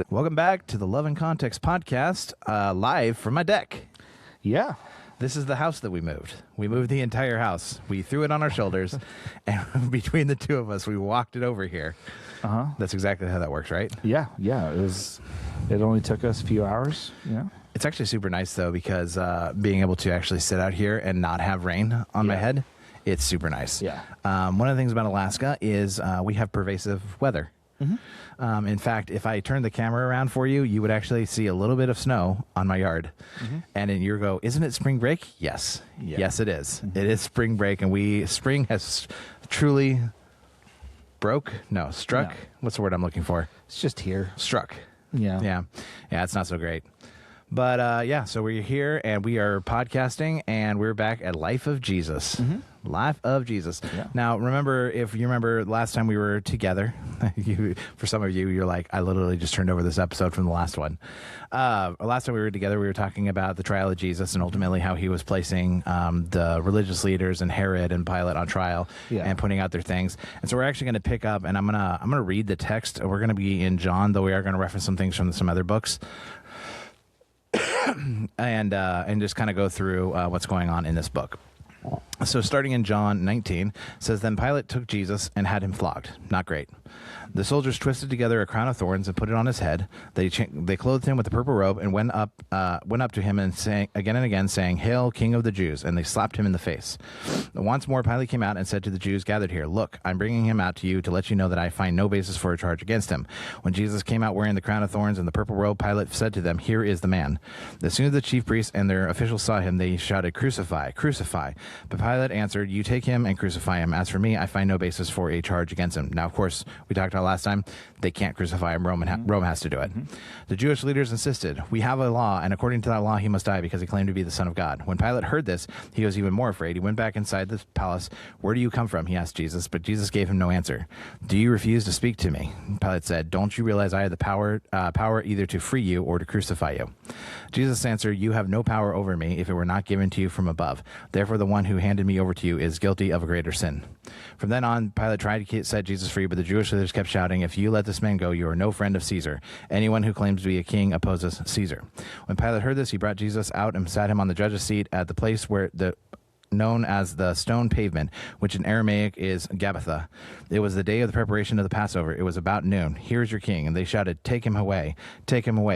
Welcome back to the Love and Context podcast, live from my deck. Yeah. This is the house that we moved. We moved the entire house. We threw it on our shoulders, and between the two of us, we walked it over here. Uh-huh. That's exactly how that works, right? Yeah. It only took us a few hours. Yeah. It's actually super nice, though, because being able to actually sit out here and not have rain on my head, it's super nice. Yeah. One of the things about Alaska is we have pervasive weather. Mm-hmm. In fact, if I turned the camera around for you, you would actually see a little bit of snow on my yard. Mm-hmm. And then you go, isn't it spring break? Yes. Yeah. Yes, it is. Mm-hmm. It is spring break, and spring has truly struck. No. What's the word I'm looking for? It's just here. Struck. Yeah. Yeah, it's not so great. But so we're here, and we are podcasting, and we're back at Life of Jesus. Mm-hmm. Life of Jesus. Yeah. Now, if you remember last time we were together, for some of you, you're like, I literally just turned over this episode from the last one. Last time we were together, we were talking about the trial of Jesus and ultimately how he was placing the religious leaders and Herod and Pilate on trial and putting out their things. And so we're actually going to pick up, and I'm gonna read the text. We're going to be in John, though we are going to reference some things from some other books. and just kind of go through what's going on in this book. So starting in John 19, says, Then Pilate took Jesus and had him flogged. Not great. The soldiers twisted together a crown of thorns and put it on his head. They clothed him with a purple robe and went up to him and sang again and again, saying, Hail, King of the Jews! And they slapped him in the face. Once more Pilate came out and said to the Jews gathered here, Look, I'm bringing him out to you to let you know that I find no basis for a charge against him. When Jesus came out wearing the crown of thorns and the purple robe, Pilate said to them, Here is the man. As soon as the chief priests and their officials saw him, they shouted, Crucify, crucify. But Pilate answered, You take him and crucify him. As for me, I find no basis for a charge against him. Now, of course, we talked about last time, they can't crucify him. Rome has to do it. Mm-hmm. The Jewish leaders insisted, We have a law, and according to that law, he must die because he claimed to be the Son of God. When Pilate heard this, he was even more afraid. He went back inside the palace. Where do you come from? He asked Jesus, but Jesus gave him no answer. Do you refuse to speak to me? Pilate said, Don't you realize I have the power either to free you or to crucify you? Jesus answered, You have no power over me if it were not given to you from above. Therefore, the one who handed me over to you is guilty of a greater sin. From then on, Pilate tried to set Jesus free, but the Jewish leaders kept shouting, If you let this man go, you are no friend of Caesar. Anyone who claims to be a king opposes Caesar. When Pilate heard this, he brought Jesus out and sat him on the judge's seat at the place known as the stone pavement, which in Aramaic is Gabbatha. It was the day of the preparation of the Passover. It was about noon. Here is your king. And they shouted, Take him away,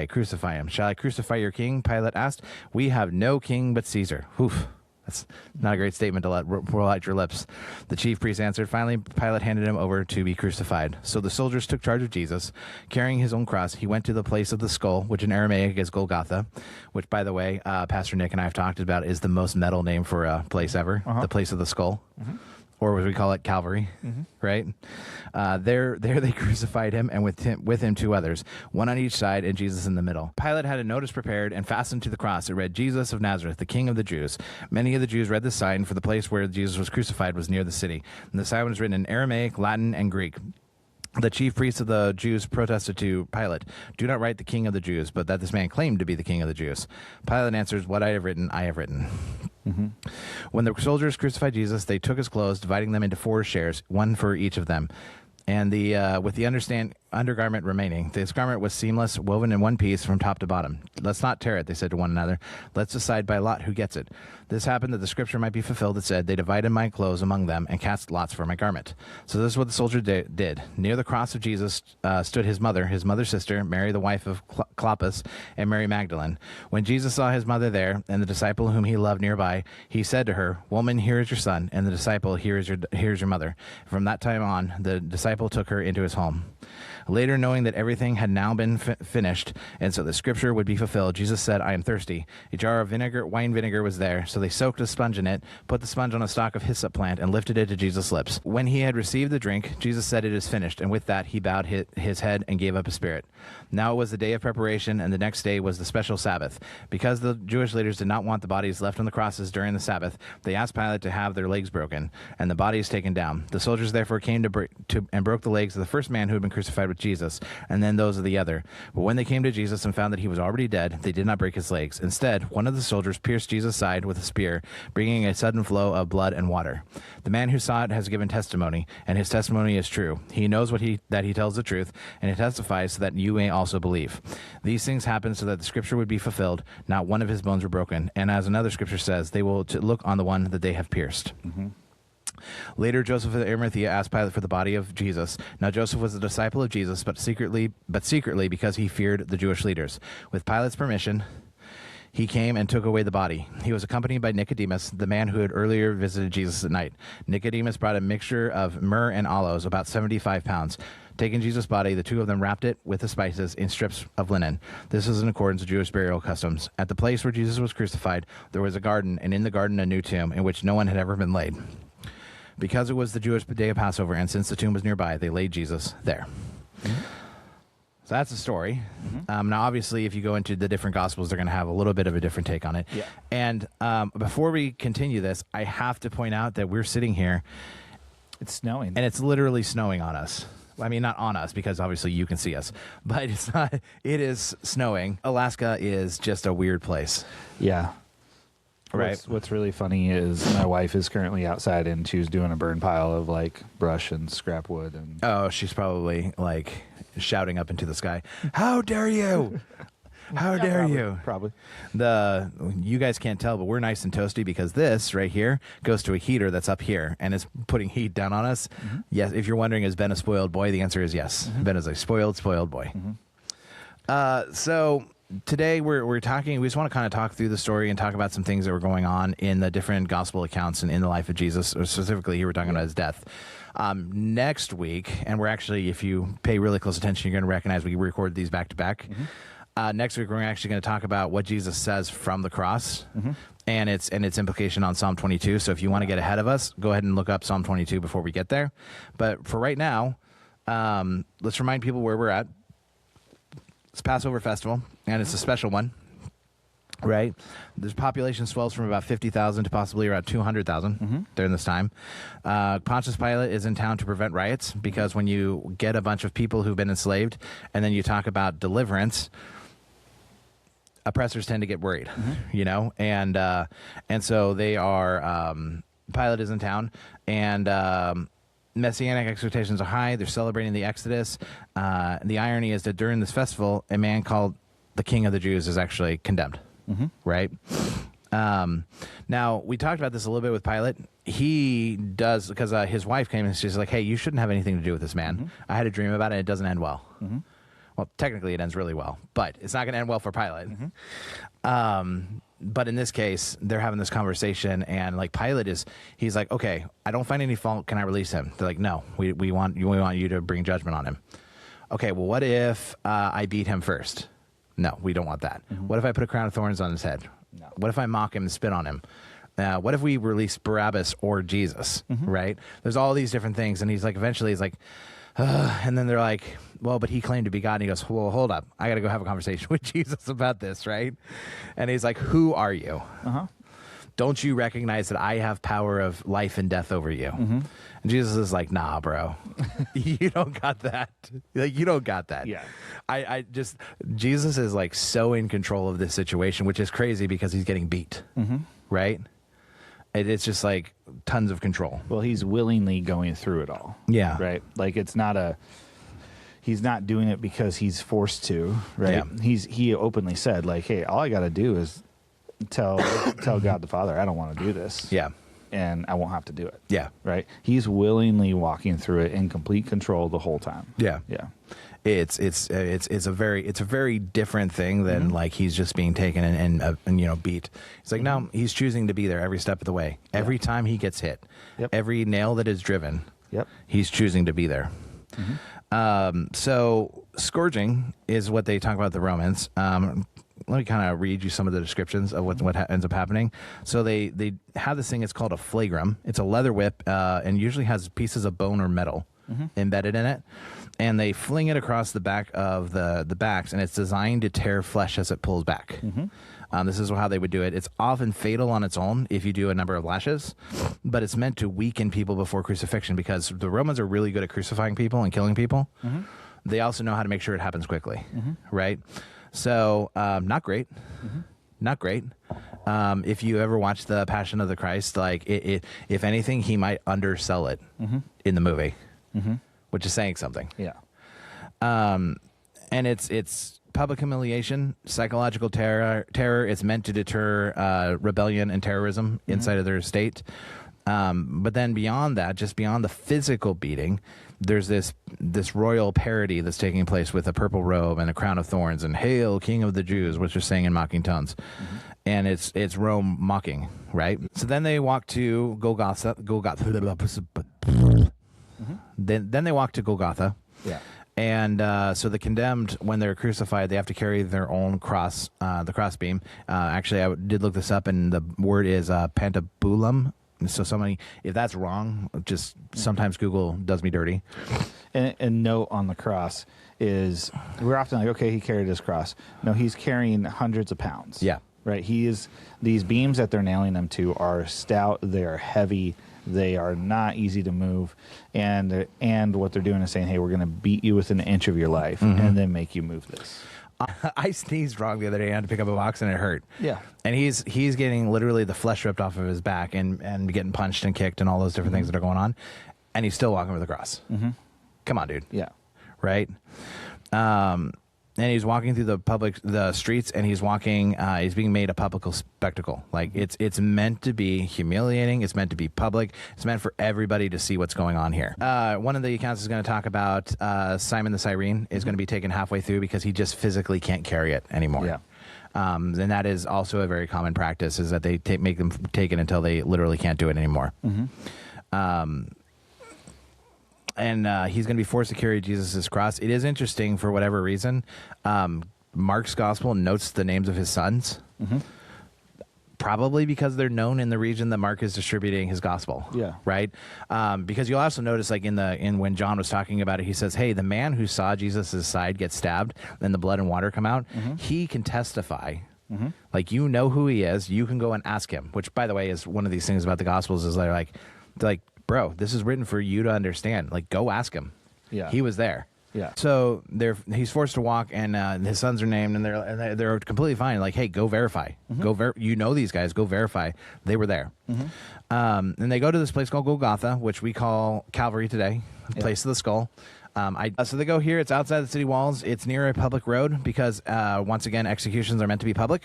crucify him. Shall I crucify your king? Pilate asked. We have no king but Caesar. Oof. That's not a great statement to roll out your lips. The chief priest answered. Finally, Pilate handed him over to be crucified. So the soldiers took charge of Jesus. Carrying his own cross, he went to the place of the skull, which in Aramaic is Golgotha, which, by the way, Pastor Nick and I have talked about is the most metal name for a place ever, the place of the skull. Mm-hmm. Or as we call it, Calvary, right? There they crucified him, and with him two others, one on each side and Jesus in the middle. Pilate had a notice prepared and fastened to the cross. It read, Jesus of Nazareth, the King of the Jews. Many of the Jews read the sign, for the place where Jesus was crucified was near the city. And the sign was written in Aramaic, Latin, and Greek. The chief priests of the Jews protested to Pilate, Do not write the King of the Jews, but that this man claimed to be the King of the Jews. Pilate answers, What I have written, I have written. Mm-hmm. When the soldiers crucified Jesus, they took his clothes, dividing them into 4 shares, one for each of them. And with the undergarment remaining, this garment was seamless, woven in one piece from top to bottom. Let's not tear it, they said to one another. Let's decide by lot who gets it. This happened that the scripture might be fulfilled that said, They divided my clothes among them and cast lots for my garment. So this is what the soldier did. Near the cross of Jesus stood his mother's sister, Mary the wife of Clopas, and Mary Magdalene. When Jesus saw his mother there and the disciple whom he loved nearby, he said to her, Woman, here is your son, and the disciple, here is your mother. From that time on, the disciple took her into his home. Later, knowing that everything had now been finished, and so the scripture would be fulfilled, Jesus said, I am thirsty. A jar of wine vinegar was there, so they soaked a sponge in it, put the sponge on a stalk of hyssop plant, and lifted it to Jesus' lips. When he had received the drink, Jesus said, It is finished, and with that he bowed his head and gave up his spirit. Now it was the day of preparation, and the next day was the special Sabbath. Because the Jewish leaders did not want the bodies left on the crosses during the Sabbath, they asked Pilate to have their legs broken, and the bodies taken down. The soldiers therefore came and broke the legs of the first man who had been crucified with with Jesus, and then those of the other. But when they came to Jesus and found that he was already dead, they did not break his legs. Instead, one of the soldiers pierced Jesus' side with a spear, bringing a sudden flow of blood and water. The man who saw it has given testimony, and his testimony is true. He knows that he tells the truth, and he testifies so that you may also believe. These things happened so that the scripture would be fulfilled. Not one of his bones were broken. And as another scripture says, they will look on the one that they have pierced. Mm-hmm. Later, Joseph of Arimathea asked Pilate for the body of Jesus. Now, Joseph was a disciple of Jesus, but secretly because he feared the Jewish leaders. With Pilate's permission, he came and took away the body. He was accompanied by Nicodemus, the man who had earlier visited Jesus at night. Nicodemus brought a mixture of myrrh and aloes, about 75 pounds. Taking Jesus' body, the two of them wrapped it with the spices in strips of linen. This was in accordance with Jewish burial customs. At the place where Jesus was crucified, there was a garden, and in the garden a new tomb, in which no one had ever been laid. Because it was the Jewish day of Passover, and since the tomb was nearby, they laid Jesus there. Mm-hmm. So that's the story. Mm-hmm. Now, obviously, if you go into the different Gospels, they're going to have a little bit of a different take on it. Yeah. And before we continue this, I have to point out that we're sitting here. It's snowing. And it's literally snowing on us. I mean, not on us, because obviously you can see us. But it's not. It is snowing. Alaska is just a weird place. Yeah. Right. What's really funny is my wife is currently outside and she's doing a burn pile of like brush and scrap wood and oh, she's probably like shouting up into the sky, "How dare you! How dare you!" Probably. You guys can't tell, but we're nice and toasty because this right here goes to a heater that's up here and it's putting heat down on us. Mm-hmm. Yes. If you're wondering, is Ben a spoiled boy? The answer is yes. Mm-hmm. Ben is a spoiled boy. Mm-hmm. So today we're talking. We just want to kind of talk through the story and talk about some things that were going on in the different gospel accounts and in the life of Jesus. Or specifically, here we're talking about his death. Next week, and we're actually, if you pay really close attention, you're going to recognize we record these back to back. Next week, we're actually going to talk about what Jesus says from the cross and its implication on Psalm 22. So if you want to get ahead of us, go ahead and look up Psalm 22 before we get there. But for right now, let's remind people where we're at. It's Passover Festival, and it's a special one, right? There's population swells from about 50,000 to possibly around 200,000 during this time. Pontius Pilate is in town to prevent riots because when you get a bunch of people who've been enslaved and then you talk about deliverance, oppressors tend to get worried, you know? And so they are, Pilate is in town, and Messianic expectations are high. They're celebrating the Exodus. The irony is that during this festival, a man called the King of the Jews is actually condemned, right? Now, we talked about this a little bit with Pilate. He does, because his wife came and she's like, "Hey, you shouldn't have anything to do with this man. I had a dream about it. It doesn't end well." Well, technically it ends really well, but it's not going to end well for Pilate. But in this case, they're having this conversation, and like Pilate he's like, "Okay, I don't find any fault. Can I release him?" They're like, "No, we want you to bring judgment on him." Okay, well, what if I beat him first? No, we don't want that. What if I put a crown of thorns on his head? No. What if I mock him and spit on him? What if we release Barabbas or Jesus? Right? There's all these different things, and eventually he's like, and then they're like, "Well, but he claimed to be God." And he goes, "Well, hold up. I got to go have a conversation with Jesus about this," right? And he's like, "Who are you? Don't you recognize that I have power of life and death over you?" And Jesus is like, "Nah, bro. You don't got that. Like, you don't got that." Yeah. Jesus is like so in control of this situation, which is crazy because he's getting beat, right? It's just like tons of control. Well, he's willingly going through it all. Yeah. Right? Like he's not doing it because he's forced to, right? Yeah. He openly said, like, "Hey, all I got to do is tell God the Father I don't want to do this." Yeah. And I won't have to do it. Yeah. Right? He's willingly walking through it in complete control the whole time. Yeah. Yeah. It's a very different thing than like he's just being taken and beat. It's like, no, he's choosing to be there every step of the way. Every time he gets hit, every nail that is driven, he's choosing to be there. So scourging is what they talk about the Romans. Let me kind of read you some of the descriptions of what ends up happening. So they have this thing. It's called a flagrum. It's a leather whip and usually has pieces of bone or metal embedded in it. And they fling it across the back of the backs, and it's designed to tear flesh as it pulls back. This is how they would do it. It's often fatal on its own if you do a number of lashes, but it's meant to weaken people before crucifixion because the Romans are really good at crucifying people and killing people. they also know how to make sure it happens quickly, right? So not great. Not great. If you ever watch The Passion of the Christ, like if anything, he might undersell it in the movie, which is saying something. Yeah. And it's public humiliation, psychological terror. It's meant to deter rebellion and terrorism inside of their state. But then beyond that, just beyond the physical beating, there's this royal parody that's taking place with a purple robe and a crown of thorns and "Hail, King of the Jews," which they're saying in mocking tones, and it's Rome mocking, right? So then they walk to Golgotha. Then they walk to Golgotha. Yeah. And so the condemned, when they're crucified, they have to carry their own cross, the crossbeam. Actually, I did look this up, and the word is pantabulum. So somebody, if that's wrong, just sometimes Google does me dirty. And note on the cross is, we're often like, okay, he carried his cross. No, he's carrying hundreds of pounds. Yeah. Right? These beams that they're nailing them to are stout, they are heavy, they are not easy to move. And what they're doing is saying, hey, we're going to beat you within an inch of your life and then make you move this. I sneezed wrong the other day. I had to pick up a box and it hurt. Yeah. And he's getting literally the flesh ripped off of his back and getting punched and kicked and all those different things that are going on. And he's still walking with a cross. Come on, dude. Yeah. Right? And he's walking through the streets, and he's being made a public spectacle. Like it's meant to be humiliating. It's meant to be public. It's meant for everybody to see what's going on here. One of the accounts is going to talk about Simon the Cyrene is going to be taken halfway through because he just physically can't carry it anymore. Yeah. And that is also a very common practice, is that they make them take it until they literally can't do it anymore. And he's going to be forced to carry Jesus' cross. It is interesting, for whatever reason, Mark's gospel notes the names of his sons, probably because they're known in the region that Mark is distributing his gospel. Yeah. Right? Because you'll also notice, like in when John was talking about it, he says, hey, the man who saw Jesus' side get stabbed and the blood and water come out, he can testify. Like, you know who he is. You can go and ask him, which, by the way, is one of these things about the gospels, is they're like, bro, this is written for you to understand. Like, go ask him. Yeah. He was there. Yeah. So he's forced to walk, and his sons are named, and they're completely fine. Like, hey, go verify. You know these guys. Go verify. They were there. And they go to this place called Golgotha, which we call Calvary today, place of the skull. So they go here. It's outside the city walls. It's near a public road because, once again, executions are meant to be public.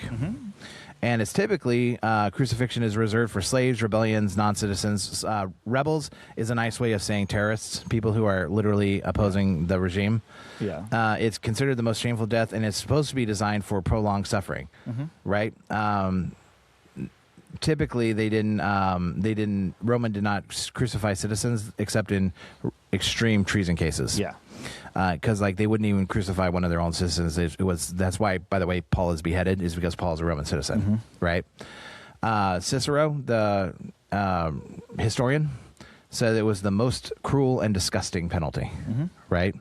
And it's typically, crucifixion is reserved for slaves, rebellions, non-citizens. Rebels is a nice way of saying terrorists, people who are literally opposing the regime. Yeah. It's considered the most shameful death, and it's supposed to be designed for prolonged suffering, right? Typically, Roman did not crucify citizens except in extreme treason cases. Yeah. Because they wouldn't even crucify one of their own citizens. That's why, by the way, Paul is beheaded, is because Paul is a Roman citizen, right? Cicero, the historian, said it was the most cruel and disgusting penalty, right?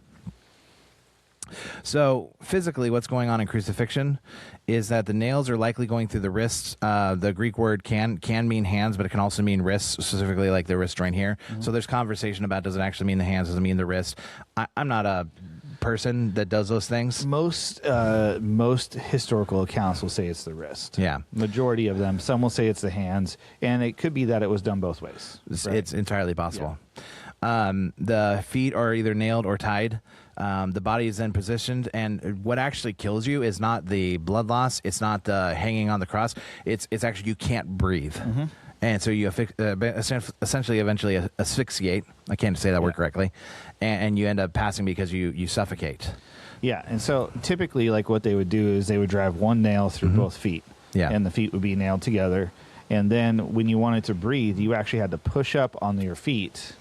So physically, what's going on in crucifixion is that the nails are likely going through the wrists. The Greek word can mean hands, but it can also mean wrists, specifically like the wrist joint here. So there's conversation about, does it actually mean the hands? Does it mean the wrist? I'm not a person that does those things. Most historical accounts will say it's the wrist. Yeah. Majority of them. Some will say it's the hands, and it could be that it was done both ways. It's entirely possible. The feet are either nailed or tied. The body is then positioned, and what actually kills you is not the blood loss. It's not the hanging on the cross. It's actually you can't breathe. And so you essentially eventually asphyxiate. I can't say that word correctly. And you end up passing because you suffocate. Yeah, and so typically, like, what they would do is they would drive one nail through both feet. Yeah. And the feet would be nailed together. And then when you wanted to breathe, you actually had to push up on your feet,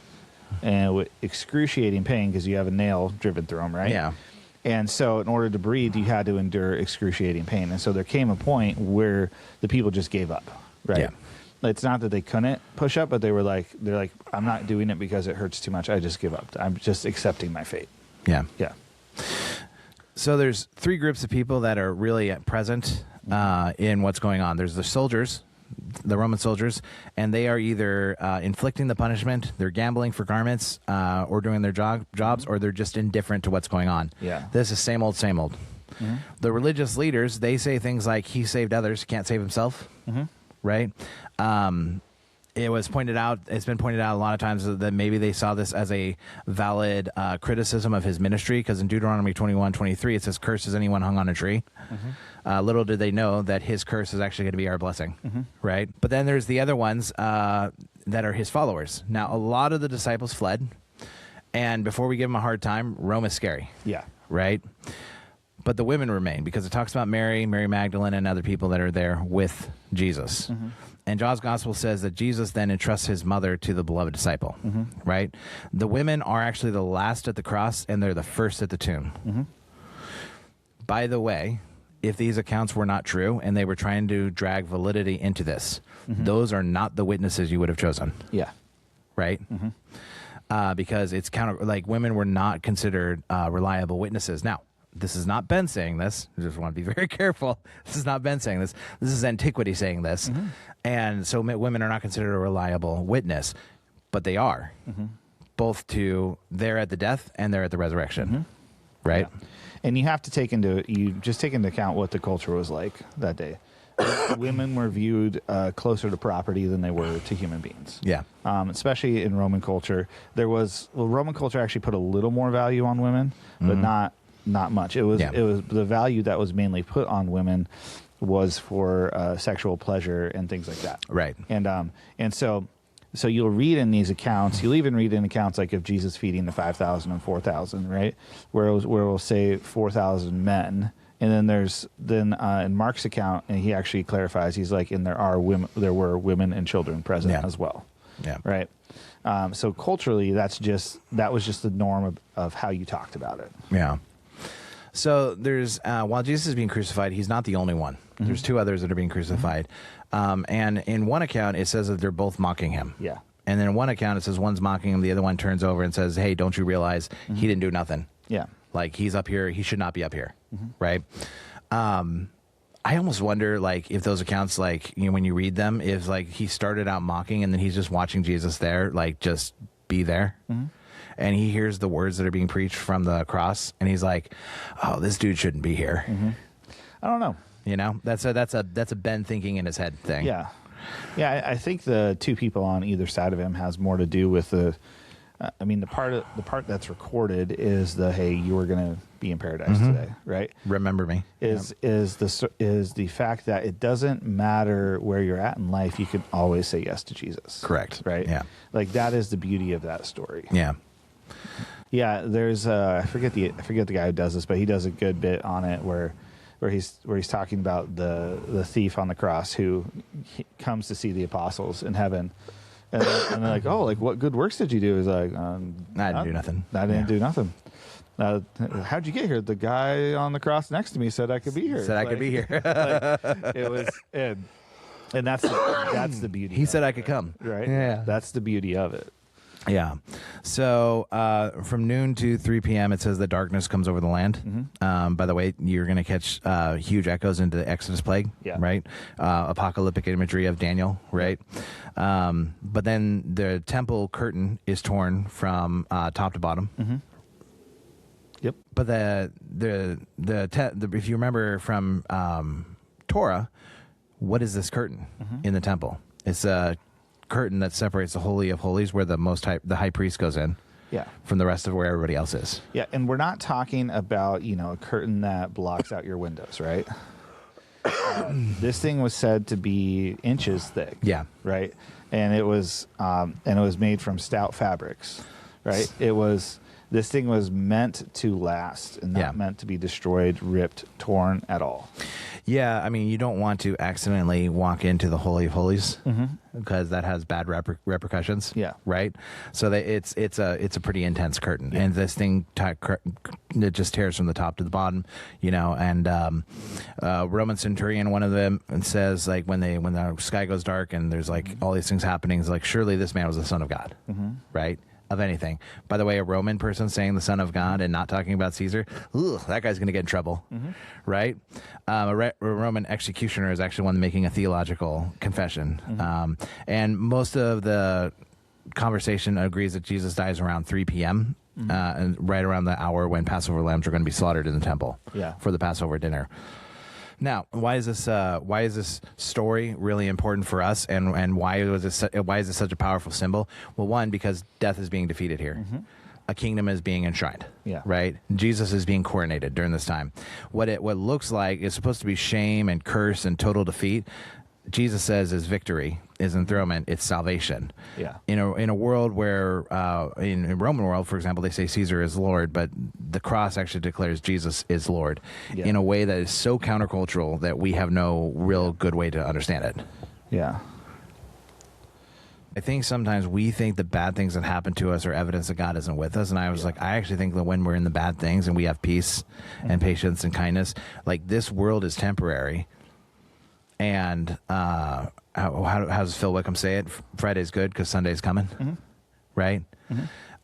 and with excruciating pain because you have a nail driven through them, right? Yeah. And so in order to breathe, you had to endure excruciating pain. And so there came a point where the people just gave up, right? Yeah. It's not that they couldn't push up, but they're like, I'm not doing it because it hurts too much. I just give up. I'm just accepting my fate. Yeah. Yeah. So there's three groups of people that are really present in what's going on. There's the soldiers the Roman soldiers, and they are either inflicting the punishment, they're gambling for garments, or doing their jobs, or they're just indifferent to what's going on. Yeah. This is same old, same old. Mm-hmm. The religious leaders, they say things like, he saved others, can't save himself, right? It's been pointed out a lot of times that maybe they saw this as a valid criticism of his ministry, because in Deuteronomy 21:23 it says, "Cursed is anyone hung on a tree." Little did they know that his curse is actually going to be our blessing, right? But then there's the other ones that are his followers. Now, a lot of the disciples fled, and before we give them a hard time, Rome is scary. Yeah. Right? But the women remain, because it talks about Mary Magdalene, and other people that are there with Jesus. And John's gospel says that Jesus then entrusts his mother to the beloved disciple, right? The women are actually the last at the cross, and they're the first at the tomb. By the way, if these accounts were not true and they were trying to drag validity into this, those are not the witnesses you would have chosen. Yeah. Right? Because it's women were not considered reliable witnesses. Now, this is not Ben saying this. I just want to be very careful. This is not Ben saying this. This is antiquity saying this. And so women are not considered a reliable witness, but they are. Both to they're at the death and they're at the resurrection. Right? Yeah. And you have to take into account what the culture was like that day. Women were viewed closer to property than they were to human beings. Yeah. Especially in Roman culture. Roman culture actually put a little more value on women, but not much. It was the value that was mainly put on women was for sexual pleasure and things like that. Right. And so you'll read in these accounts, you'll even read in accounts like of Jesus feeding the 5,000 and 4,000, right? Where it will say 4,000 men. And then in Mark's account, and he actually clarifies, he's like, and there were women and children present as well. Yeah. Right. So culturally, that was just the norm of how you talked about it. Yeah. So there's while Jesus is being crucified, he's not the only one. There's two others that are being crucified. And in one account, it says that they're both mocking him. Yeah. And then in one account, it says one's mocking him, the other one turns over and says, "Hey, don't you realize he didn't do nothing? Yeah. Like, he's up here, he should not be up here." Right? I almost wonder, like, if those accounts, like, when you read them, if, like, he started out mocking and then he's just watching Jesus there, like, just be there. And he hears the words that are being preached from the cross, and he's like, "Oh, this dude shouldn't be here." I don't know. That's a Ben thinking in his head thing. Yeah. I think the two people on either side of him has more to do with the part that's recorded is hey, you were going to be in paradise today, right? Remember me. Is the fact that it doesn't matter where you're at in life, you can always say yes to Jesus. Correct. Right? Yeah. Like, that is the beauty of that story. Yeah. Yeah, there's I forget the guy who does this, but he does a good bit on it where he's talking about the thief on the cross who comes to see the apostles in heaven. And they're like, "Oh, like, what good works did you do?" He's like, "I didn't do nothing. I didn't do nothing." How'd you get here? The guy on the cross next to me said I could be here. I could be here. It was, and that's the beauty. He said I could come. Right. Yeah. That's the beauty of it. Yeah. So from noon to 3 p.m., it says that darkness comes over the land. By the way, you're going to catch huge echoes into the Exodus plague, right? Apocalyptic imagery of Daniel, right? But then the temple curtain is torn from top to bottom. Yep. But if you remember from Torah, what is this curtain in the temple? It's a curtain that separates the Holy of Holies, where the high priest goes in, from the rest of where everybody else is. Yeah, and we're not talking about a curtain that blocks out your windows, right? This thing was said to be inches thick. Yeah, right, and it was made from stout fabrics, right? This thing was meant to last and not meant to be destroyed, ripped, torn at all. Yeah, I mean, you don't want to accidentally walk into the Holy of Holies because that has bad repercussions. Yeah, right. So it's a pretty intense curtain, and this thing it just tears from the top to the bottom, And Roman centurion, one of them, says, like, when the sky goes dark and there's like all these things happening, it's like, surely this man was the Son of God, right? of anything. By the way, a Roman person saying the Son of God and not talking about Caesar, that guy's going to get in trouble, right? A Roman executioner is actually one making a theological confession. And most of the conversation agrees that Jesus dies around 3 p.m., and right around the hour when Passover lambs are going to be slaughtered in the temple for the Passover dinner. Now, why is this story really important for us, and why is it such a powerful symbol? Well, one, because death is being defeated here. A kingdom is being enshrined. Right? Jesus is being coronated during this time. What looks like is supposed to be shame and curse and total defeat. Jesus says is victory, is enthronement, it's salvation. In a world where, in Roman world, for example, they say Caesar is Lord, but the cross actually declares Jesus is Lord in a way that is so countercultural that we have no real good way to understand it. I think sometimes we think the bad things that happen to us are evidence that God isn't with us. And I was like, I actually think that when we're in the bad things and we have peace and patience and kindness, like this world is temporary. And how does Phil Wickham say it? Friday's good because Sunday's coming, right?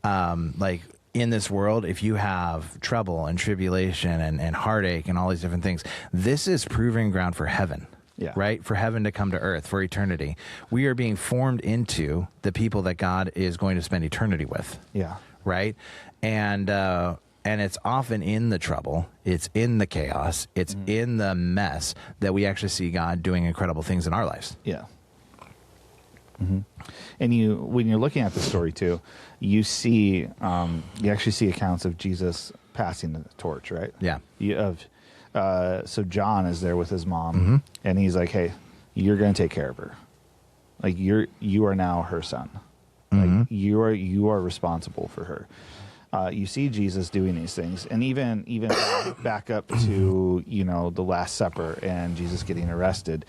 Like in this world, if you have trouble and tribulation and heartache and all these different things, this is proving ground for heaven, right? For heaven to come to earth, for eternity. We are being formed into the people that God is going to spend eternity with, right? And it's often in the trouble, it's in the chaos, it's in the mess that we actually see God doing incredible things in our lives. And when you're looking at the story too, you actually see accounts of Jesus passing the torch, right? So John is there with his mom, and he's like, "Hey, you're going to take care of her. Like you are now her son. Like you are responsible for her." You see Jesus doing these things, and even back up to the Last Supper and Jesus getting arrested.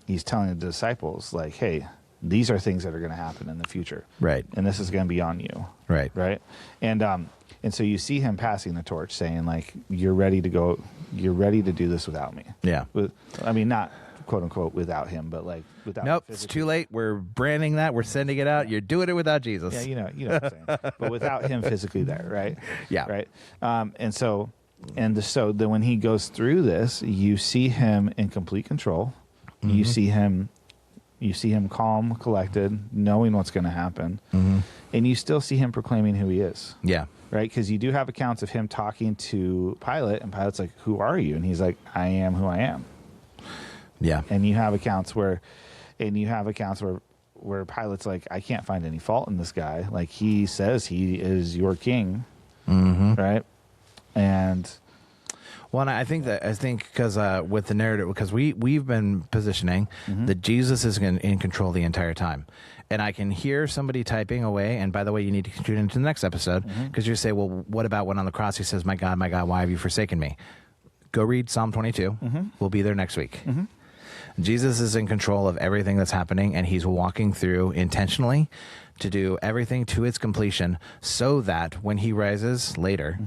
He's telling the disciples like, "Hey, these are things that are going to happen in the future, right? And this is going to be on you, right? And so you see him passing the torch, saying like, "You're ready to go. You're ready to do this without me." I mean, not quote unquote without him, but like without. Nope, it's too late. We're branding that. We're sending it out. You're doing it without Jesus. Yeah, you know what I'm saying. But without him physically there, right? Right. So then when he goes through this, you see him in complete control. You see him calm, collected, knowing what's going to happen, and you still see him proclaiming who he is. Right, because you do have accounts of him talking to Pilate, and Pilate's like, "Who are you?" And he's like, "I am who I am." And you have accounts where Pilate's like, "I can't find any fault in this guy. Like he says he is your king." Right? And I think because with the narrative, because we've been positioning that Jesus is in control the entire time. And I can hear somebody typing away. And by the way, you need to tune into the next episode because you say, well, what about when on the cross he says, my God, why have you forsaken me? Go read Psalm 22. We'll be there next week. Jesus is in control of everything that's happening, and he's walking through intentionally to do everything to its completion so that when he rises later,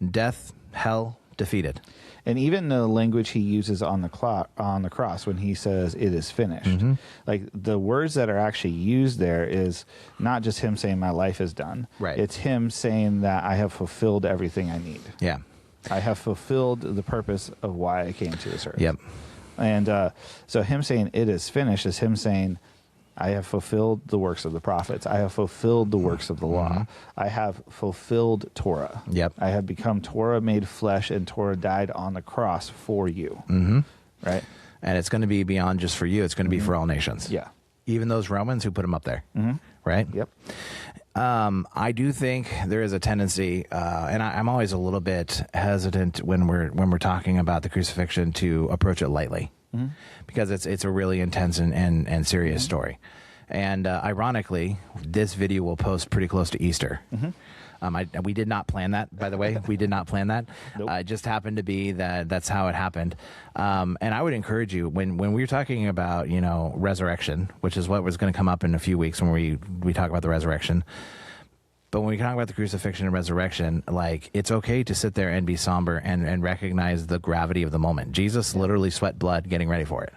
death, hell, defeated. And even the language he uses on the cross when he says it is finished, like the words that are actually used there is not just him saying my life is done. Right. It's him saying that I have fulfilled everything I need. I have fulfilled the purpose of why I came to this earth. And so him saying it is finished is him saying, I have fulfilled the works of the prophets. I have fulfilled the works of the law. I have fulfilled Torah. I have become Torah made flesh, and Torah died on the cross for you. Right? And it's going to be beyond just for you. It's going to be for all nations. Even those Romans who put him up there. Right? I do think there is a tendency, and I'm always a little bit hesitant when we're talking about the crucifixion to approach it lightly, because it's a really intense and serious story. And ironically, this video will post pretty close to Easter. We did not plan that, by the way. We did not plan that. It just happened to be that's how it happened. And I would encourage you, when we're talking about, resurrection, which is what was going to come up in a few weeks when we talk about the resurrection. But when we talk about the crucifixion and resurrection, like, it's okay to sit there and be somber and recognize the gravity of the moment. Jesus literally sweat blood getting ready for it,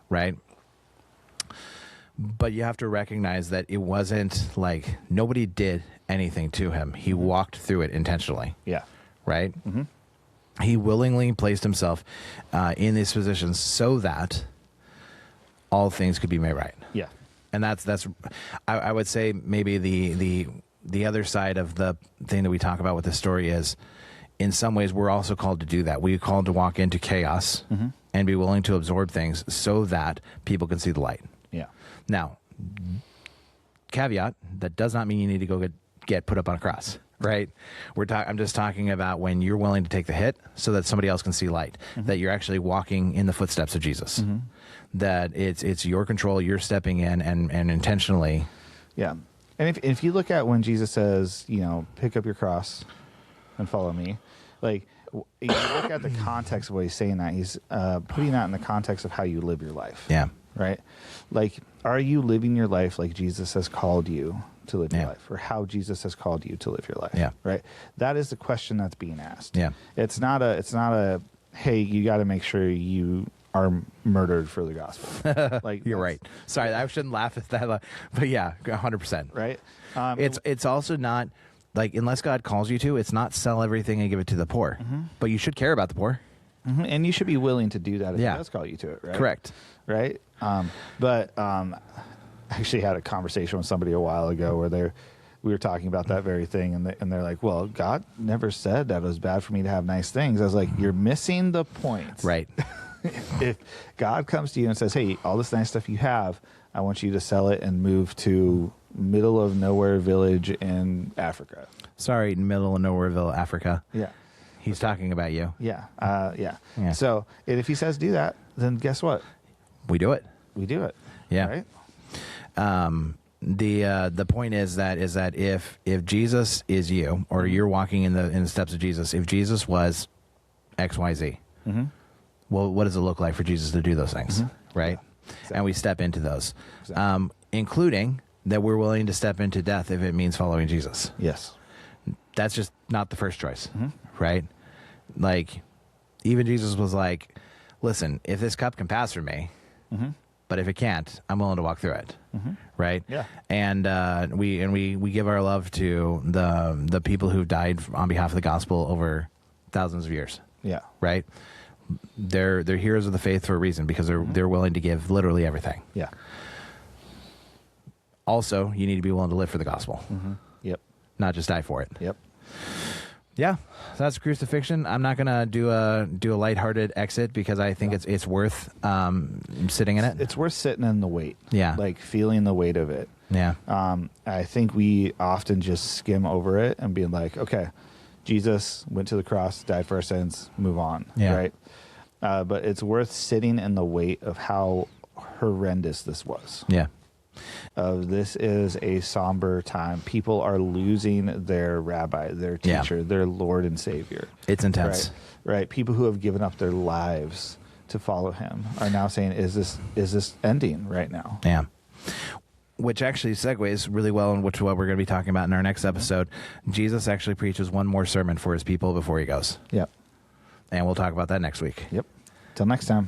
right? But you have to recognize that it wasn't like nobody did anything to him. He walked through it intentionally. Yeah. Right? Mm-hmm. He willingly placed himself in these positions so that all things could be made right. Yeah. And that's I would say maybe the other side of the thing that we talk about with this story is, in some ways, we're also called to do that. We're called to walk into chaos and be willing to absorb things so that people can see the light. Yeah. Now, caveat, that does not mean you need to go get put up on a cross, right? I'm just talking about when you're willing to take the hit so that somebody else can see light, that you're actually walking in the footsteps of Jesus, that it's your control, you're stepping in and intentionally. Yeah. And if you look at when Jesus says, pick up your cross and follow me, like, you look at the context of what he's saying, that he's putting that in the context of how you live your life. Yeah. Right? Like, are you living your life like Jesus has called you to live your life, or how Jesus has called you to live your life? Yeah. Right? That is the question that's being asked. Yeah. It's not a hey, you got to make sure you are murdered for the gospel. Like, you're right. Sorry, I shouldn't laugh at that, but yeah, 100%. Right? It's also not like, unless God calls you to, it's not sell everything and give it to the poor, but you should care about the poor. And you should be willing to do that if he does call you to it, right? Correct. Right? But I actually had a conversation with somebody a while ago where we were talking about that very thing, and they're like, well, God never said that it was bad for me to have nice things. I was like, you're missing the point. Right. If God comes to you and says, hey, all this nice stuff you have, I want you to sell it and move to middle of nowhere village in Africa. Sorry, middle of nowhereville, Africa. Yeah. He's talking about you. Yeah. Yeah. So if he says do that, then guess what? We do it. We do it. Yeah. Right? The point is that if Jesus is you, or you're walking in the steps of Jesus, if Jesus was XYZ, well, what does it look like for Jesus to do those things? Right? Yeah, exactly. And we step into those, including that we're willing to step into death if it means following Jesus. Yes. That's just not the first choice, right? Like, even Jesus was like, listen, if this cup can pass from me, but if it can't, I'm willing to walk through it, right? Yeah. And we give our love to the people who've died on behalf of the gospel over thousands of years. Yeah. Right? They're heroes of the faith for a reason, because they're willing to give literally everything. Yeah. Also, you need to be willing to live for the gospel. Yep. Not just die for it. Yep. Yeah, that's Crucifixion. I'm not gonna do a lighthearted exit, because I think it's worth sitting in it. It's worth sitting in the weight. Yeah. Like feeling the weight of it. Yeah. I think we often just skim over it and being like, okay, Jesus went to the cross, died for our sins, move on. Yeah. Right. But it's worth sitting in the weight of how horrendous this was. Yeah. This is a somber time. People are losing their rabbi, their teacher, their Lord and Savior. It's intense. Right. People who have given up their lives to follow him are now saying, is this ending right now? Yeah. Which actually segues really well into what we're going to be talking about in our next episode. Jesus actually preaches one more sermon for his people before he goes. Yep. And we'll talk about that next week. Yep. Till next time.